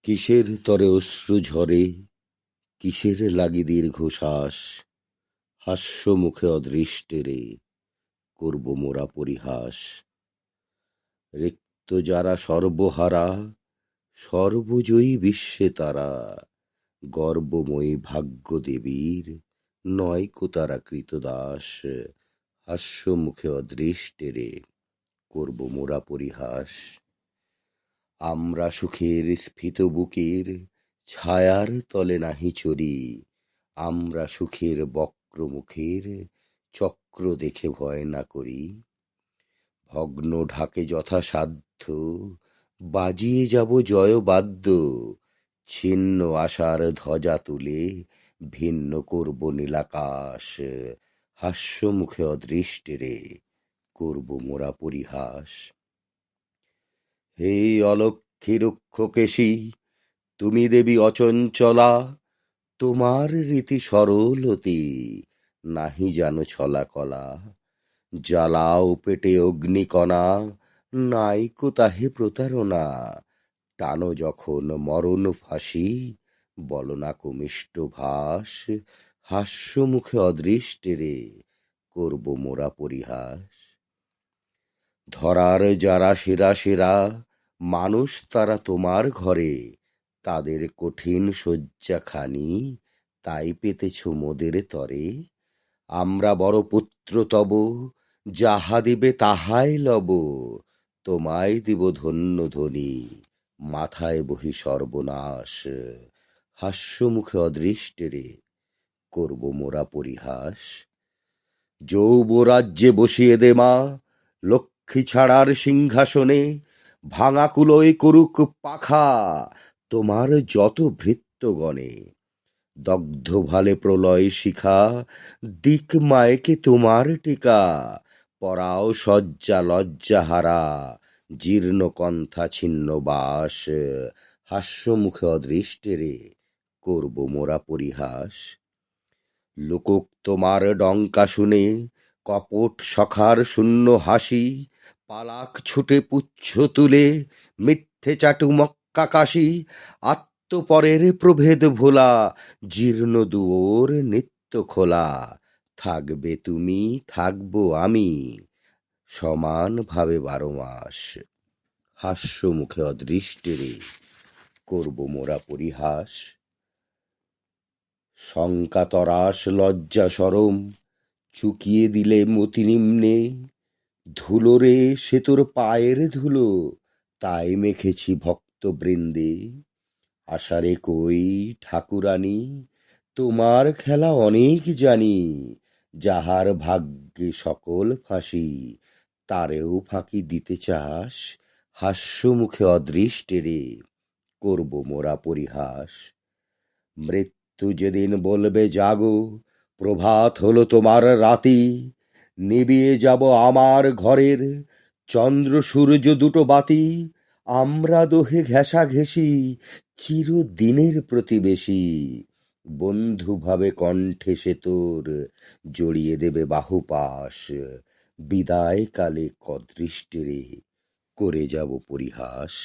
কিসের তরে অশ্রু ঝরে, কিসের লাগি দীর্ঘশ্বাস, হাস্য মুখে অদৃষ্টেরে করব মোরা পরিহাস। রিক্ত যারা সর্বহারা, সর্বজয়ী বিশ্বে তারা, গর্বময়ী ভাগ্য দেবীর নয়কো তারা কৃতদাস। হাস্য মুখে অদৃষ্টেরে করব মোরা পরিহাস। আমরা সুখের স্ফীত বুকের ছায়ার তলে নাহি চরি, আমরা সুখের বক্র মুখের চক্র দেখে ভয় না করি। ভগ্ন ঢাকে যথাসাধ্য বাজিয়ে যাব জয়বাদ্য, ছিন্ন আশার ধ্বজা তুলে ভিন্ন করব নীলাকাশ। হাস্য মুখে অদৃষ্টেরে করব মোরা পরিহাস। হে অলক্ষী রুক্ষকেশী, তুমি দেবী অচঞ্চলা, তোমার রীতি সরলতি নাহি জানো ছলা কলা। জ্বালাও পেটে অগ্নিকণা, নাইকো তাহে প্রতারণা, টানো যখন মরণ ফাঁসি, বলো না কুমিষ্ট ভাস। হাস্য মুখে অদৃষ্টেরে করব মোরা পরিহাস। ধরার যারা সেরা সেরা মানুষ তারা তোমার ঘরে, তাদের কঠিন শয্যাখানি তাই পেতেছ মোদের তরে। আমরা বড় পুত্র তব, যাহা দিবে তাহাই লব, তোমায় দিব ধন্য ধ্বনি, মাথায় বহি সর্বনাশ। হাস্য মুখে অদৃষ্টেরে করব মোরা পরিহাস। যৌবরাজ্যে বসিয়ে দে মা, লক্ষ্মী ছাড়ার সিংহাসনে, ভাঙা কুলোয় করুক পাখা তোমার যত ভৃত্যগণে। দগ্ধ ভালে প্রলয় শিখা, দিক মায়কে তোমার টিকা, পরাও শয্যা লজ্জাহারা, জীর্ণ কন্থা ছিন্ন বাস। হাস্য মুখে অদৃষ্টেরে করব মোরা পরিহাস। লোকক তোমার ডঙ্কা শুনে, কপট সখার শূন্য হাসি, পালাক ছুটে পুচ্ছ তুলে মিথ্যে চাটু মক্কা কাশি। আত্মপরের প্রভেদ ভোলা, জীর্ণ দুয়োর নিত্য খোলা, থাকবে তুমি থাকবো আমি, সমান ভাবে 12 মাস। হাস্য মুখে অদৃষ্টেরে করব মোরা পরিহাস। শঙ্কা তরাস লজ্জা সরম চুকিয়ে দিলে মতি নিম্নে, ধুলোরে সে তোর পায়ের ধুলো তাই মেখেছি ভক্তবৃন্দে। আশারে কই ঠাকুরানী, তোমার খেলা অনেক জানি, যাহার ভাগ্যে সকল ফাঁসি তারেও ফাঁকি দিতে চাস। হাস্য মুখে অদৃষ্টেরে করব মোরা পরিহাস। মৃত্যু যেদিন বলবে জাগো, প্রভাত হলো তোমার রাতি, নিবিয়ে যাব আমার ঘরের চন্দ্র সূর্য দুটো বাতি। আমরা দোহে ঘেঁষাঘেঁষি চিরদিনের প্রতিবেশী, বন্ধু ভাবে কণ্ঠে সে তোর জড়িয়ে দেবে বাহুপাশ। বিদায় কালে কদৃষ্টেরে করে যাব পরিহাস।